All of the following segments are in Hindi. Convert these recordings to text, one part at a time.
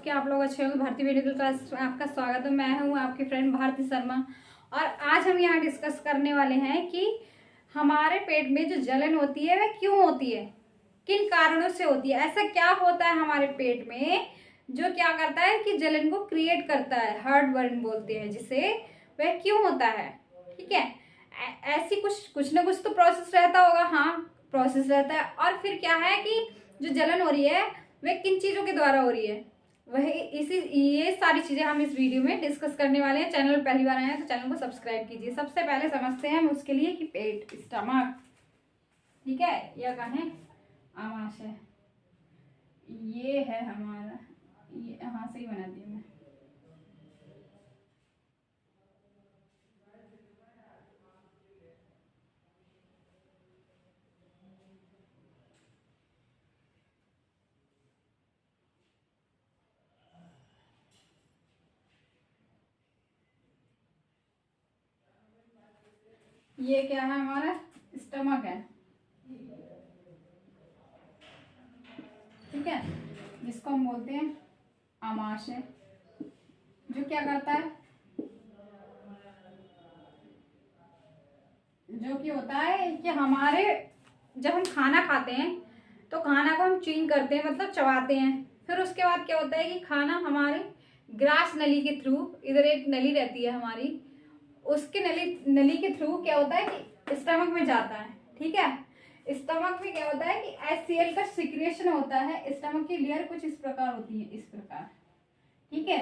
कि आप लोग अच्छे होंगे। भारती मेडिकल क्लास में आपका स्वागत है। मैं हूँ आपकी फ्रेंड भारती शर्मा और आज हम यहाँ डिस्कस करने वाले हैं कि हमारे पेट में जो जलन होती है वह क्यों होती है, किन कारणों से होती है। ऐसा क्या होता है हमारे पेट में जो क्या करता है कि जलन को क्रिएट करता है, हार्ट बर्न बोलते हैं जिसे, वह क्यों होता है। ठीक है, ऐसी कुछ ना कुछ तो प्रोसेस रहता होगा। हाँ, प्रोसेस रहता है। और फिर क्या है कि जो जलन हो रही है वह किन चीज़ों के द्वारा हो रही है, वह ये सारी चीज़ें हम इस वीडियो में डिस्कस करने वाले हैं। चैनल पर पहली बार आए हैं तो चैनल को सब्सक्राइब कीजिए। सबसे पहले समझते हैं हम उसके लिए कि पेट, स्टमक, ठीक है, या कहें आमाशय, ये है हमारा, ये यहाँ से ही बनाती हूँ मैं। ये क्या है, हमारा स्टमक है, ठीक है, जिसको हम बोलते हैं आमाशय। जो क्या करता है, जो कि होता है कि हमारे जब हम खाना खाते हैं तो खाना को हम च्यूइंग करते हैं, मतलब चबाते हैं। फिर उसके बाद क्या होता है कि खाना हमारे ग्रास नली के थ्रू, इधर एक नली रहती है हमारी, उसके नली के थ्रू क्या होता है कि स्टमक में जाता है। ठीक है, स्टमक में क्या होता है कि HCl का सिक्रेशन होता है। स्टमक की लेयर कुछ इस प्रकार होती है, इस प्रकार, ठीक है,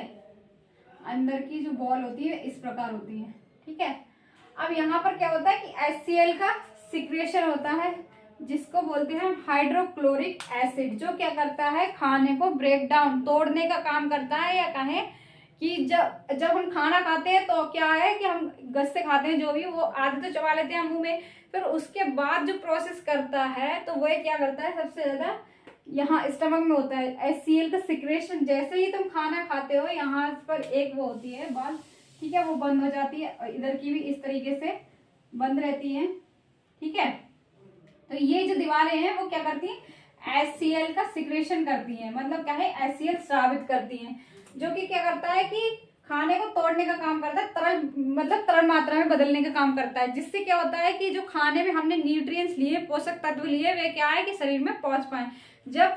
अंदर की जो बॉल होती है इस प्रकार होती है। ठीक है, अब यहाँ पर क्या होता है कि HCl का सिक्रेशन होता है जिसको बोलते हैं हाइड्रोक्लोरिक एसिड, जो क्या करता है खाने को ब्रेक डाउन, तोड़ने का काम करता है। या कहें कि जब हम खाना खाते हैं तो क्या है कि हम गस से खाते हैं, जो भी वो आधे तो चबा लेते हैं मुंह में, फिर उसके बाद जो प्रोसेस करता है तो वह क्या करता है, सबसे ज्यादा यहाँ स्टमक में होता है HCl का सिक्रेशन। जैसे ही तुम खाना खाते हो यहाँ पर एक वो होती है बाल, ठीक है, वो बंद हो जाती है और इधर की भी इस तरीके से बंद रहती है। ठीक है, तो ये जो दीवारें हैं वो क्या करती हैं, HCl का सिक्रेशन करती हैं, मतलब क्या है HCl स्रावित करती हैं, जो कि क्या करता है कि खाने को तोड़ने का काम करता है, तरल मतलब तरल मात्रा में बदलने का काम करता है। जिससे क्या होता है कि जो खाने में हमने न्यूट्रिएंट्स लिए, पोषक तत्व लिए, वे क्या है कि शरीर में पहुंच पाए। जब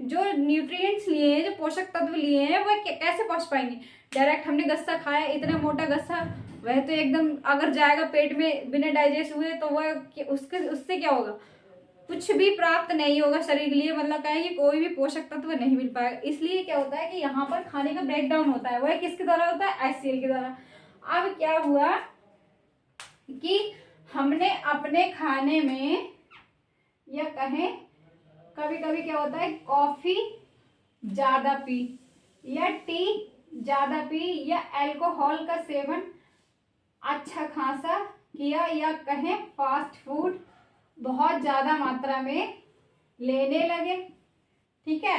जो न्यूट्रिएंट्स लिए हैं, जो पोषक तत्व लिए हैं, वह कैसे पहुंच पाएंगे। डायरेक्ट हमने गस्सा खाया, इतना मोटा गस्सा, वह तो एकदम अगर जाएगा पेट में बिना डाइजेस्ट हुए तो वह उससे क्या होगा, कुछ भी प्राप्त नहीं होगा शरीर के लिए, मतलब कहें कि कोई भी पोषक तत्व नहीं मिल पाएगा। इसलिए क्या होता है कि यहाँ पर खाने का ब्रेक डाउन होता है, वह किसके द्वारा होता है, HCl के द्वारा। अब क्या हुआ कि हमने अपने खाने में, या कहें कभी कभी क्या होता है, कॉफी ज्यादा पी, या टी ज्यादा पी, या अल्कोहल का सेवन अच्छा खासा किया, या कहें फास्ट फूड बहुत ज्यादा मात्रा में लेने लगे। ठीक है,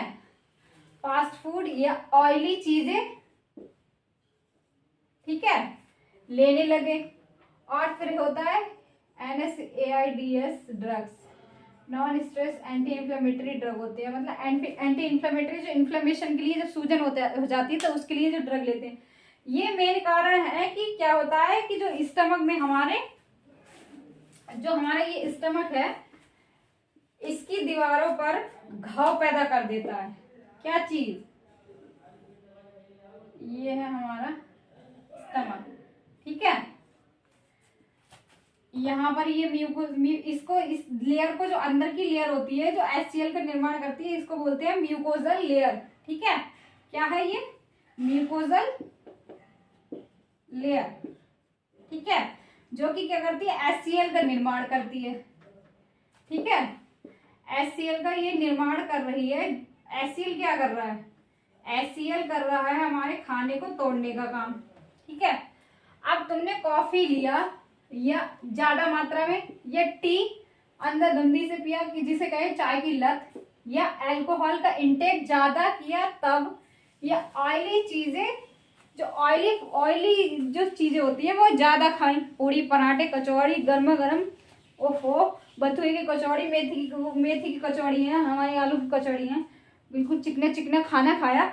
फास्ट फूड या ऑयली चीजें, ठीक है, लेने लगे। और फिर होता है NSAIDs drugs, non stress anti inflammatory drug होते हैं, मतलब एंटी इन्फ्लेमेटरी, जो इन्फ्लेमेशन के लिए जब सूजन हो जाती है तो उसके लिए जो ड्रग लेते हैं। ये मेन कारण है कि क्या होता है कि जो स्टमक में हमारा ये स्टमक है, इसकी दीवारों पर घाव पैदा कर देता है। क्या चीज, ये है हमारा स्टमक, ठीक है। यहाँ पर ये इसको, इस लेयर को, जो अंदर की लेयर होती है जो HCl का निर्माण करती है, इसको बोलते हैं म्यूकोजल लेयर। ठीक है, क्या है ये, म्यूकोजल लेयर, ठीक है, जो कि क्या करती है, HCl का निर्माण करती है। ठीक है, HCl का ये निर्माण कर रही है। HCl क्या कर रहा है, HCl कर रहा है हमारे खाने को तोड़ने का काम। ठीक है, अब तुमने कॉफी लिया या ज्यादा मात्रा में, या टी अंदर धुंधी से पिया कि जिसे कहे चाय की लत, या अल्कोहल का इंटेक ज्यादा किया तब, या ऑयली चीजें, जो ऑयली जो चीजें होती है वो ज्यादा खाई, पूड़ी पराठे कचौड़ी गर्मा गर्म, ओफो, बथुए की कचौड़ी, मेथी की कचौड़ी है, हमारी आलू की कचौड़ी है, बिल्कुल चिकना चिकना खाना खाया।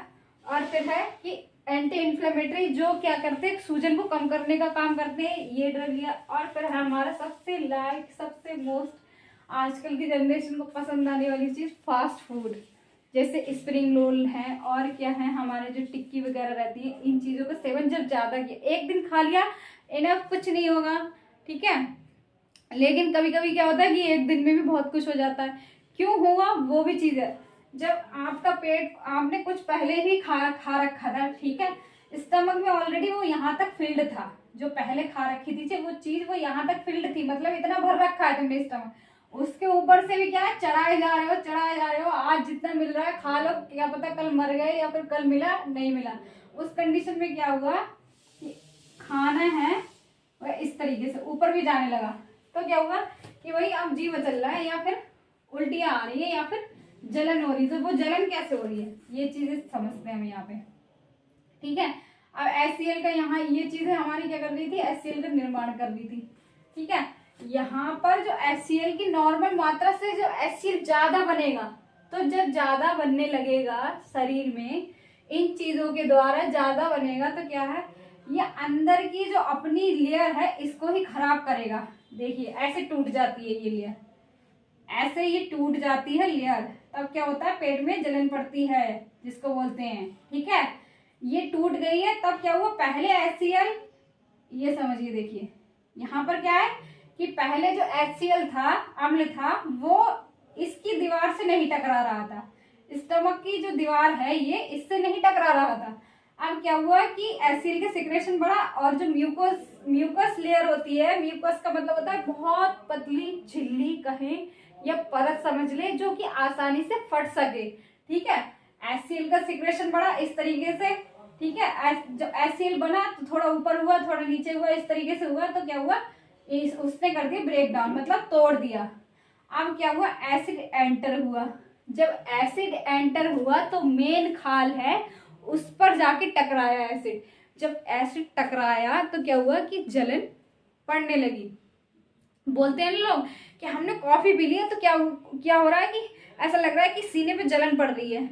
और फिर है कि एंटी इन्फ्लेमेटरी, जो क्या करते हैं, सूजन को कम करने का काम करते हैं, ये ड्रग लिया। और फिर है हमारा सबसे सबसे मोस्ट आजकल की जनरेशन को पसंद आने वाली चीज़, फास्ट फूड, जैसे स्प्रिंग रोल है और क्या है हमारे जो टिक्की वगैरह रहती है, इन चीज़ों का सेवन जब ज़्यादा किया, एक दिन खा लिया इनफ, कुछ नहीं होगा, ठीक है। लेकिन कभी कभी क्या होता है कि एक दिन में भी बहुत कुछ हो जाता है। क्यों होगा, वो भी चीज़ है, जब आपका पेट, आपने कुछ पहले ही खा रखा था, ठीक है, स्टमक में ऑलरेडी वो यहाँ तक फिल्ड था, जो पहले खा रखी थी वो चीज़, वो यहाँ तक फिल्ड थी, मतलब इतना भर रखा है तुमने स्टमक, उसके ऊपर से भी क्या है, चढ़ाए जा रहे हो, आज जितना मिल रहा है खा लो, क्या पता कल मर गए या फिर कल मिला नहीं मिला। उस कंडीशन में क्या हुआ कि खाना है वह इस तरीके से ऊपर भी जाने लगा, तो क्या हुआ कि वही अब जीव चल रहा है, या फिर उल्टियाँ आ रही है, या फिर जलन हो रही है। तो वो जलन कैसे हो रही है, ये चीजें समझते हैं हम यहाँ पे, ठीक है। अब HCl का यहाँ ये चीजें हमारी क्या कर रही थी, HCl का निर्माण कर रही थी, ठीक है। यहाँ पर जो HCl की नॉर्मल मात्रा से जो HCl ज्यादा बनेगा, तो जब ज्यादा बनने लगेगा शरीर में, इन चीजों के द्वारा ज्यादा बनेगा, तो क्या है, ये अंदर की जो अपनी लेयर है इसको ही खराब करेगा। देखिए ऐसे टूट जाती है ये लेयर, ऐसे ये टूट जाती है लेयर, तब क्या होता है, पेट में जलन पड़ती है, जिसको बोलते हैं, ठीक है। ये टूट गई है, तब क्या हुआ, पहले HCl, ये समझिए, देखिए यहाँ पर क्या है कि पहले जो HCl था, अम्ल था, वो इसकी दीवार से नहीं टकरा रहा था, स्टमक की जो दीवार है ये इससे नहीं टकरा रहा था। अब क्या हुआ कि HCl का सिक्रेशन बढ़ा, और जो म्यूकस लेयर होती है, म्यूकस का मतलब होता है बहुत पतली झिल्ली कहें या परत समझ ले, जो कि आसानी से फट सके, ठीक है। HCl का सिक्रेशन बढ़ा इस तरीके से, ठीक है। जब HCl बना तो थोड़ा ऊपर हुआ, थोड़ा नीचे हुआ, इस तरीके से हुआ, तो क्या हुआ, उसने कर दिया ब्रेक डाउन, मतलब तोड़ दिया। अब क्या हुआ, एसिड एंटर हुआ। जब एसिड एंटर हुआ तो मेन खाल है उस पर जाके टकराया एसिड। जब एसिड टकराया तो क्या हुआ कि जलन पड़ने लगी। बोलते हैं लोग कि हमने कॉफी पी ली है तो क्या हो रहा है कि ऐसा लग रहा है कि सीने पे जलन पड़ रही है।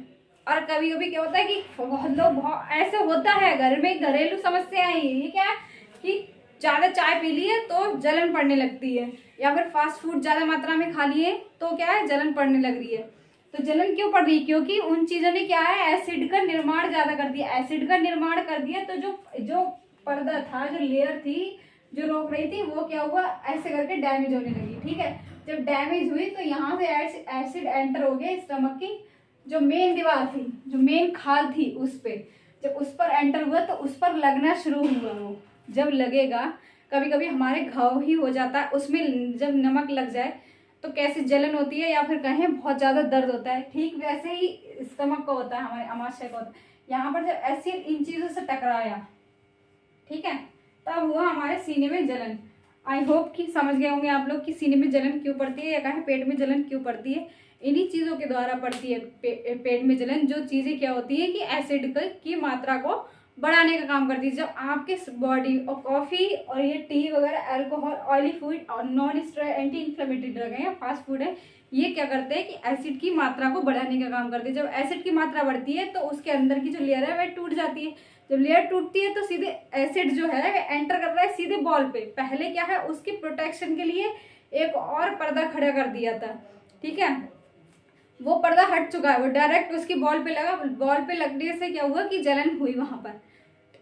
और कभी कभी क्या होता है कि बहुत लोग ऐसे होता है, घर में घरेलू समस्याएं हैं, ये क्या है कि ज़्यादा चाय पी ली है तो जलन पड़ने लगती है, या फिर फास्ट फूड ज़्यादा मात्रा में खा लिए तो क्या है, जलन पड़ने लग रही है। तो जलन क्यों पड़ रही है, क्योंकि उन चीज़ों ने क्या है, एसिड का निर्माण ज़्यादा कर दिया। एसिड का निर्माण कर दिया तो जो पर्दा था, जो लेयर थी जो रोक रही थी, वो क्या हुआ, ऐसे करके डैमेज होने लगी, ठीक है। जब डैमेज हुई तो यहाँ से एसिड एंटर हो गया स्टमक की जो मेन दीवार थी, जो मेन खाल थी, उस पे जब उस पर एंटर हुआ तो उस पर लगना शुरू हुआ। वो जब लगेगा, कभी कभी हमारे घाव ही हो जाता है उसमें, जब नमक लग जाए तो कैसे जलन होती है, या फिर कहें बहुत ज़्यादा दर्द होता है, ठीक वैसे ही स्टमक का होता है, हमारे अमाशय का होता है। यहाँ पर जब एसिड इन चीज़ों से टकराया, ठीक है, तब हुआ हमारे सीने में जलन। आई होप कि समझ गए होंगे आप लोग कि सीने में जलन क्यों पड़ती है, या कहें पेट में जलन क्यों पड़ती है। इन्हीं चीज़ों के द्वारा पड़ती है पेट में जलन, जो चीज़ें क्या होती है कि एसिड की मात्रा को बढ़ाने का काम करती है। जब आपके बॉडी और कॉफ़ी और ये टी वगैरह, अल्कोहल, ऑयली फूड और नॉन एंटी इन्फ्लेमेटरी ड्रग है या फास्ट फूड है, ये क्या करते हैं कि एसिड की मात्रा को बढ़ाने का काम करते हैं। जब एसिड की मात्रा बढ़ती है तो उसके अंदर की जो लेयर है वह टूट जाती है। जब लेयर टूटती है तो सीधे एसिड जो है वह एंटर कर रहा है सीधे बॉल पे। पहले क्या है, उसकी प्रोटेक्शन के लिए एक और पर्दा खड़ा कर दिया था, ठीक है, वो पर्दा हट चुका है, वो डायरेक्ट उसकी बॉल पे लगा। बॉल पे लगने से क्या हुआ कि जलन हुई वहां पर।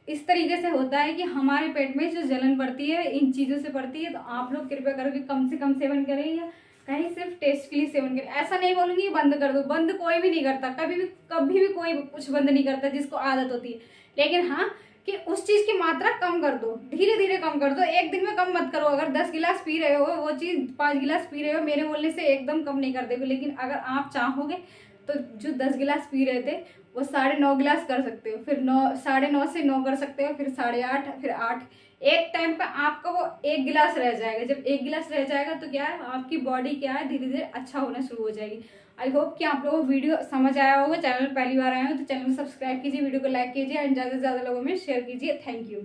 इस तरीके से होता है कि हमारे पेट में जो जलन पड़ती है इन चीज़ों से पड़ती है। तो आप लोग कृपया करके कम से कम सेवन करें, या कहीं सिर्फ टेस्ट के लिए सेवन करें। ऐसा नहीं बोलूँगी बंद कर दो, बंद कोई भी नहीं करता, कभी भी कोई कुछ बंद नहीं करता जिसको आदत होती है। लेकिन हाँ कि उस चीज़ की मात्रा कम कर दो, धीरे धीरे कम कर दो, एक दिन में कम मत करो। अगर 10 गिलास पी रहे हो वो चीज़ 5 गिलास पी रहे हो, मेरे बोलने से एकदम कम नहीं कर देगा। लेकिन अगर आप चाहोगे तो जो 10 गिलास पी रहे थे वो 9.5 गिलास कर सकते हो, फिर 9 से 9 कर सकते हो, फिर 8.5, फिर 8। एक टाइम पे आपका वो 1 गिलास रह जाएगा। जब 1 गिलास रह जाएगा तो क्या है, आपकी बॉडी क्या है, धीरे धीरे अच्छा होना शुरू हो जाएगी। आई होप कि आप लोगों को वीडियो समझ आया होगा। चैनल पहली बार आए हो तो चैनल को सब्सक्राइब कीजिए, वीडियो को लाइक कीजिए एंड ज़्यादा से ज़्यादा लोगों में शेयर कीजिए। Thank you.